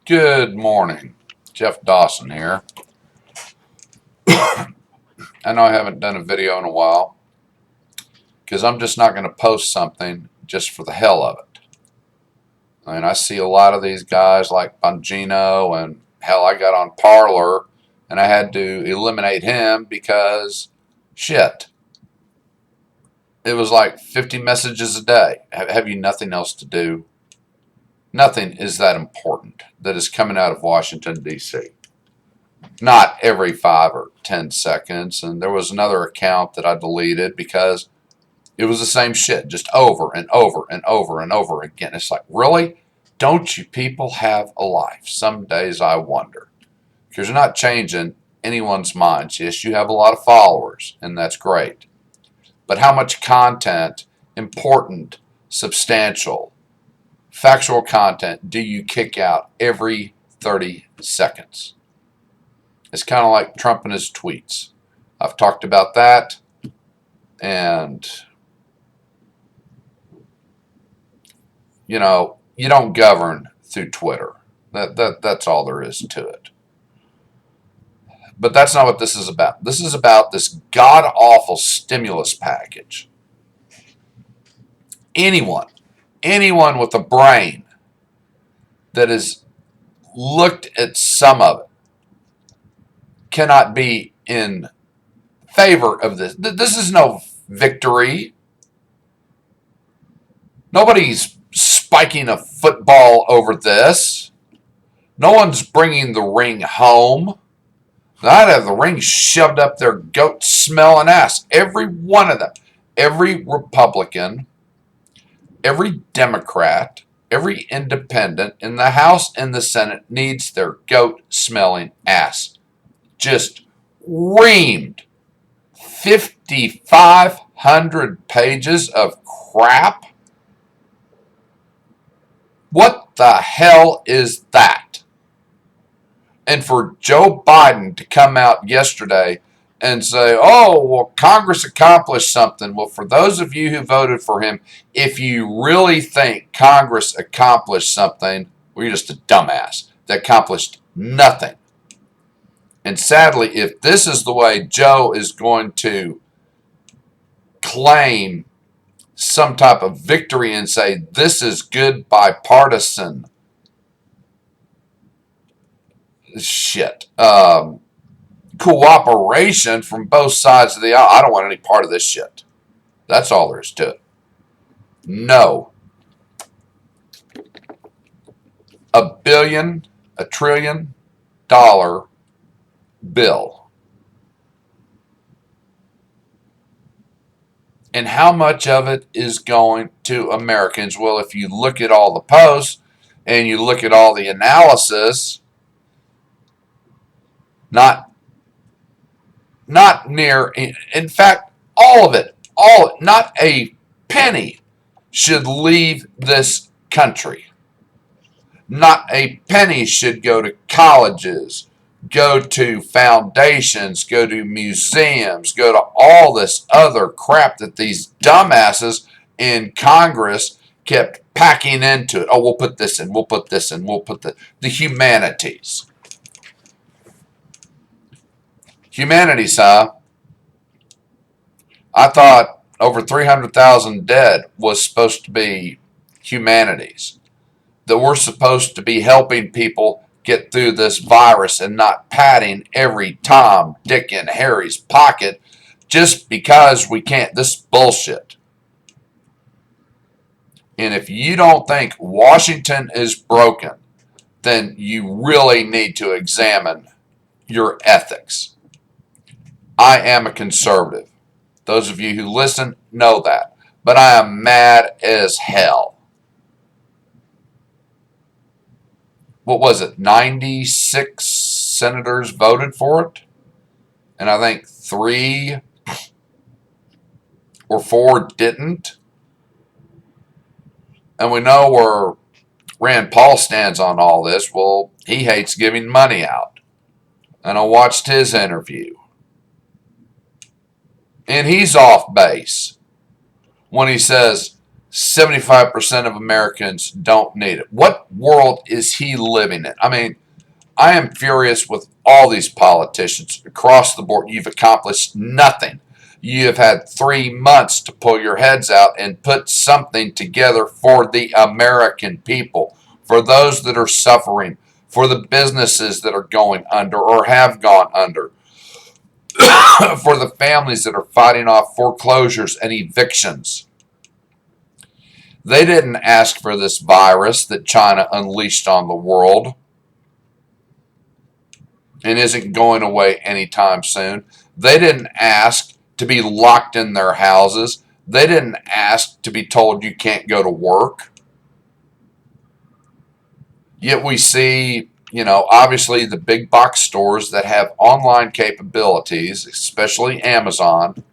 Good morning. Jeff Dawson here. I know I haven't done a video in a while because I'm just not going to post something just for the hell of it. I mean, I see a lot of these guys like Bongino, and hell, I got on Parler and I had to eliminate him because shit. It was like 50 messages a day. Have you nothing else to do? Nothing is that important that is coming out of Washington, D.C. Not every 5 or 10 seconds. And there was another account that I deleted because it was the same shit, just over and over and over and over again. It's like, really? Don't you people have a life? Some days I wonder. Because you're not changing anyone's minds. Yes, you have a lot of followers, and that's great. But how much content, important, substantial, factual content, do you kick out every 30 seconds? It's kind of like Trump and his tweets. I've talked about that, and you don't govern through Twitter. That's all there is to it. But that's not what this is about. This is about this god-awful stimulus package. Anyone with a brain that has looked at some of it cannot be in favor of this. This is no victory. Nobody's spiking a football over this. No one's bringing the ring home. I'd have the ring shoved up their goat smelling ass. Every one of them. Every Republican, every Democrat, every independent in the House and the Senate needs their goat smelling ass just reamed. 5,500 pages of crap. What the hell is that? And for Joe Biden to come out yesterday and say, oh, well, Congress accomplished something. Well, for those of you who voted for him, if you really think Congress accomplished something, well, you're just a dumbass. They accomplished nothing. And sadly, if this is the way Joe is going to claim some type of victory and say this is good bipartisan shit, cooperation from both sides of the aisle, I don't want any part of this shit. That's all there is to it. No. A trillion dollar bill. And how much of it is going to Americans? Well, if you look at all the posts and you look at all the analysis, not near, in fact, all of it, not a penny should leave this country. Not a penny should go to colleges, go to foundations, go to museums, go to all this other crap that these dumbasses in Congress kept packing into it. Oh, we'll put this in, we'll put this in, we'll put the humanities. Humanities, huh? I thought over 300,000 dead was supposed to be humanities. That we're supposed to be helping people get through this virus and not patting every Tom, Dick, and Harry's pocket just because we can't. This is bullshit. And if you don't think Washington is broken, then you really need to examine your ethics. I am a conservative. Those of you who listen know that. But I am mad as hell. What was it? 96 senators voted for it. And I think 3 or 4 didn't. And we know where Rand Paul stands on all this. Well, he hates giving money out. And I watched his interview. And he's off base when he says 75% of Americans don't need it. What world is he living in? I mean, I am furious with all these politicians across the board. You've accomplished nothing. You have had 3 months to pull your heads out and put something together for the American people, for those that are suffering, for the businesses that are going under or have gone under, for the families that are fighting off foreclosures and evictions. They didn't ask for this virus that China unleashed on the world and isn't going away anytime soon. They didn't ask to be locked in their houses. They didn't ask to be told you can't go to work. Yet we see, obviously the big box stores that have online capabilities, especially Amazon,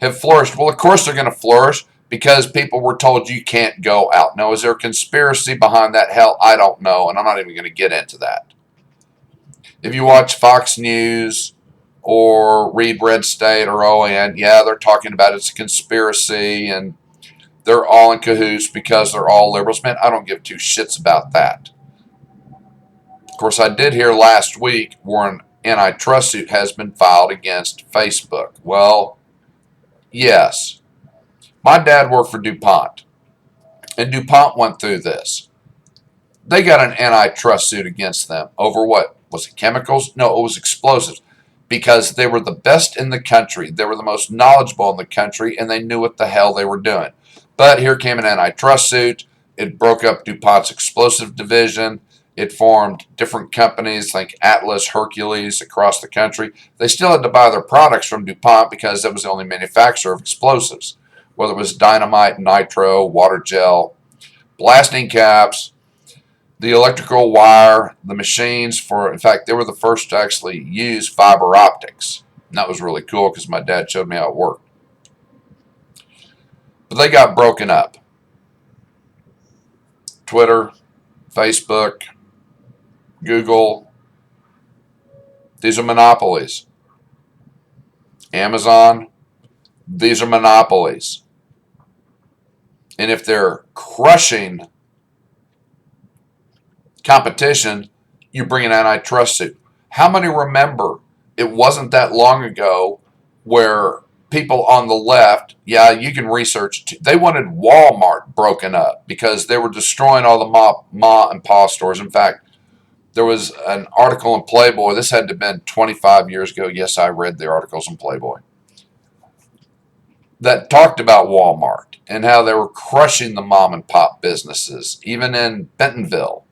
have flourished. Well, of course they're going to flourish because people were told you can't go out. Now, is there a conspiracy behind that? Hell, I don't know, and I'm not even going to get into that. If you watch Fox News or read Red State or OAN, yeah, they're talking about it's a conspiracy and they're all in cahoots because they're all liberals. Man, I don't give two shits about that. Of course, I did hear last week where an antitrust suit has been filed against Facebook. Well, yes. My dad worked for DuPont, and DuPont went through this. They got an antitrust suit against them over what? Was it chemicals? No, it was explosives. Because they were the best in the country. They were the most knowledgeable in the country, and they knew what the hell they were doing. But here came an antitrust suit. It broke up DuPont's explosive division. It formed different companies like Atlas, Hercules across the country. They still had to buy their products from DuPont because that was the only manufacturer of explosives, whether it was dynamite, nitro, water gel, blasting caps, the electrical wire, the machines in fact, they were the first to actually use fiber optics. And that was really cool because my dad showed me how it worked. But they got broken up. Twitter, Facebook, Google, these are monopolies. Amazon, these are monopolies. And if they're crushing competition, you bring an antitrust suit. How many remember it wasn't that long ago where people on the left, yeah, you can research, they wanted Walmart broken up because they were destroying all the ma and pa stores. In fact, there was an article in Playboy. This had to have been 25 years ago. Yes, I read the articles in Playboy that talked about Walmart and how they were crushing the mom and pop businesses, even in Bentonville.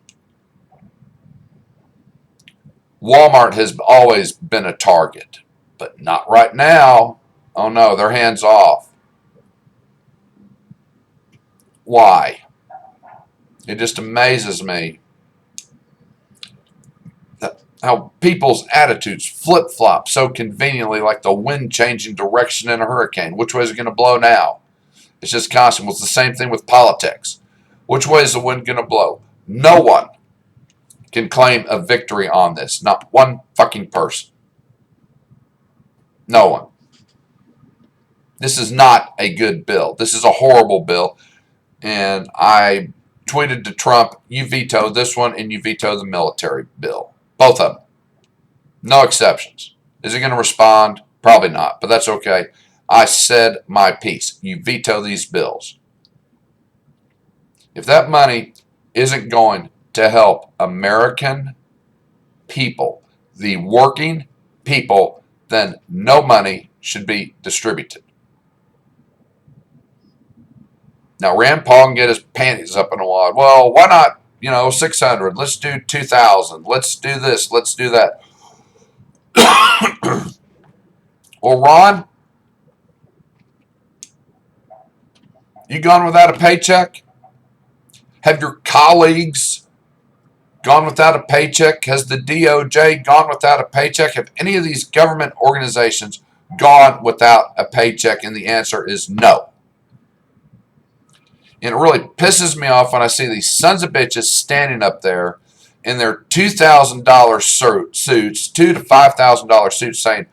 Walmart has always been a target, but not right now. Oh no, they're hands off. Why? It just amazes me how people's attitudes flip-flop so conveniently, like the wind changing direction in a hurricane. Which way is it going to blow now? It's just constant. Well, it's the same thing with politics. Which way is the wind going to blow? No one can claim a victory on this. Not one fucking person. No one. This is not a good bill. This is a horrible bill. And I tweeted to Trump, you veto this one and you veto the military bill. Both of them. No exceptions. Is he going to respond? Probably not, but that's okay. I said my piece. You veto these bills. If that money isn't going to help American people, the working people, then no money should be distributed. Now, Rand Paul can get his panties up in a wad. Well, why not, 600? Let's do 2,000. Let's do this. Let's do that. Well, Ron, you gone without a paycheck? Have your colleagues gone without a paycheck? Has the DOJ gone without a paycheck? Have any of these government organizations gone without a paycheck? And the answer is no. And it really pisses me off when I see these sons of bitches standing up there in their $2,000 suits, $2,000 to $5,000 suits, saying,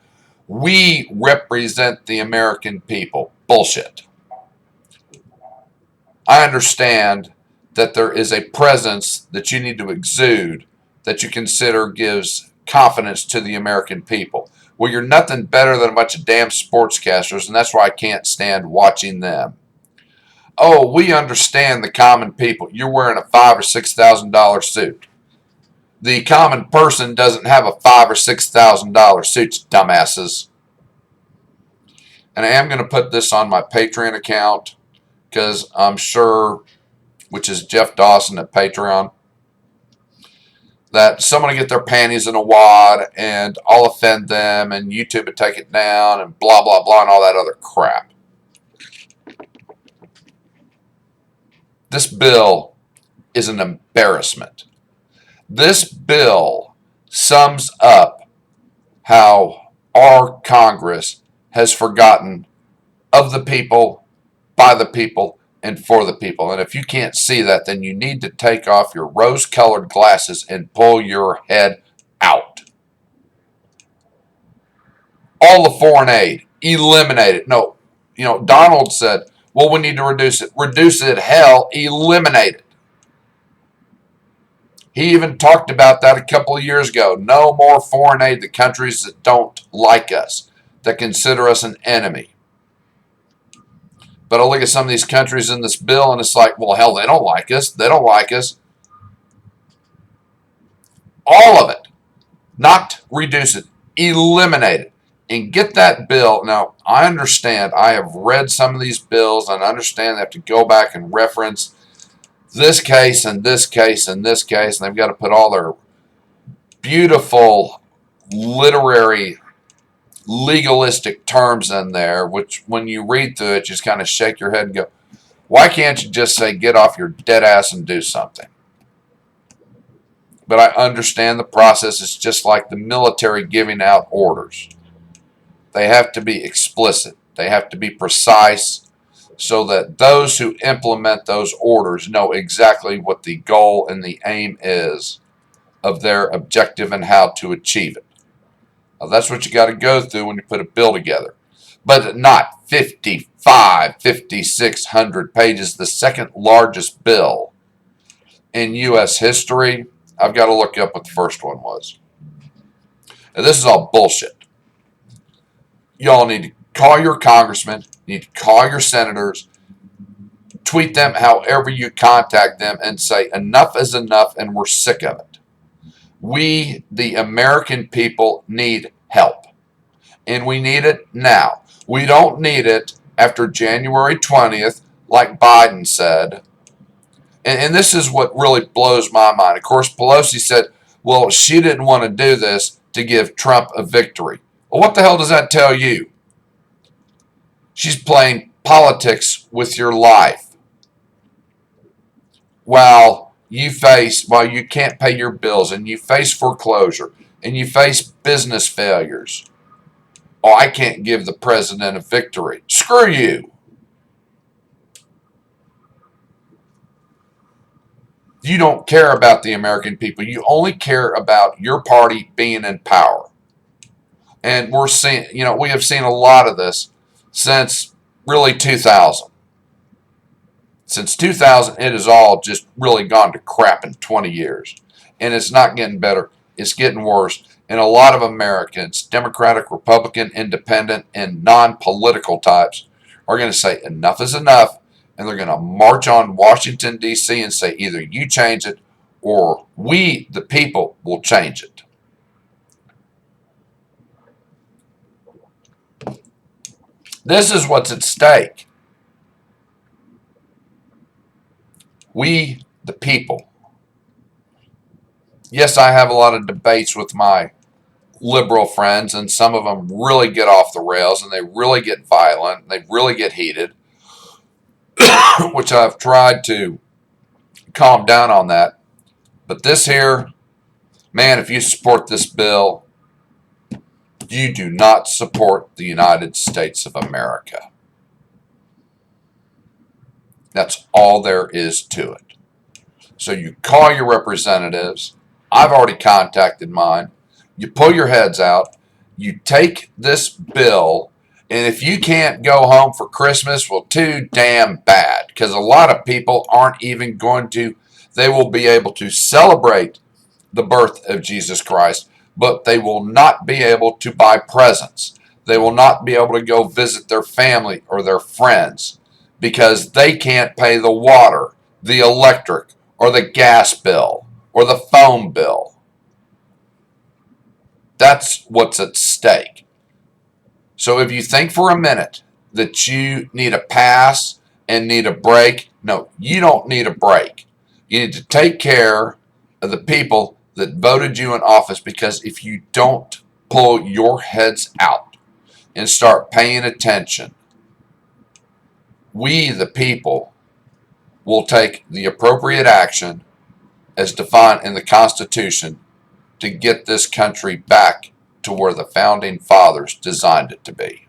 we represent the American people. Bullshit. I understand that there is a presence that you need to exude that you consider gives confidence to the American people. Well, you're nothing better than a bunch of damn sportscasters, and that's why I can't stand watching them. Oh, we understand the common people. You're wearing a $5,000 or $6,000 suit. The common person doesn't have a $5,000 or $6,000 suit, dumbasses. And I am going to put this on my Patreon account because I'm sure, which is Jeff Dawson at Patreon, that someone will get their panties in a wad and I'll offend them and YouTube would take it down and blah, blah, blah, and all that other crap. This bill is an embarrassment. This bill sums up how our Congress has forgotten of the people, by the people, and for the people. And if you can't see that, then you need to take off your rose-colored glasses and pull your head out. All the foreign aid, eliminate it. No, Donald said, well, we need to reduce it. Reduce it, hell, eliminate it. He even talked about that a couple of years ago. No more foreign aid to countries that don't like us, that consider us an enemy. But I look at some of these countries in this bill, and it's like, well, hell, they don't like us. They don't like us. All of it. Not reduce it. Eliminate it. And get that bill. Now, I understand. I have read some of these bills, and I understand they have to go back and reference this case and this case and this case, and they've got to put all their beautiful literary legalistic terms in there, which when you read through it, just kind of shake your head and go, why can't you just say get off your dead ass and do something? But I understand the process is just like the military giving out orders. They have to be explicit. They have to be precise so that those who implement those orders know exactly what the goal and the aim is of their objective and how to achieve it. Now, that's what you got to go through when you put a bill together. But not 5,600 pages, the second largest bill in U.S. history. I've got to look up what the first one was. Now, this is all bullshit. Y'all need to call your congressmen, you need to call your senators, tweet them however you contact them and say enough is enough and we're sick of it. We, the American people, need help. And we need it now. We don't need it after January 20th, like Biden said. And this is what really blows my mind. Of course, Pelosi said, well, she didn't want to do this to give Trump a victory. Well, what the hell does that tell you? She's playing politics with your life. While you can't pay your bills and you face foreclosure and you face business failures. Oh, I can't give the president a victory. Screw you. You don't care about the American people. You only care about your party being in power. And we're seeing, we have seen a lot of this since really 2000. Since 2000, it has all just really gone to crap in 20 years. And it's not getting better. It's getting worse. And a lot of Americans, Democratic, Republican, Independent, and non-political types, are going to say enough is enough. And they're going to march on Washington, D.C. and say either you change it or we, the people, will change it. This is what's at stake. We, the people. Yes, I have a lot of debates with my liberal friends, and some of them really get off the rails, and they really get violent, and they really get heated, which I've tried to calm down on that. But this here, man, if you support this bill, you do not support the United States of America. That's all there is to it. So you call your representatives. I've already contacted mine. You pull your heads out. You take this bill And if you can't go home for Christmas, well, too damn bad. Because a lot of people aren't even going to, they will be able to celebrate the birth of Jesus Christ, but they will not be able to buy presents. They will not be able to go visit their family or their friends because they can't pay the water, the electric, or the gas bill, or the phone bill. That's what's at stake. So if you think for a minute that you need a pass and need a break, no, you don't need a break. You need to take care of the people that voted you in office, because if you don't pull your heads out and start paying attention, we, the people, will take the appropriate action as defined in the Constitution to get this country back to where the founding fathers designed it to be.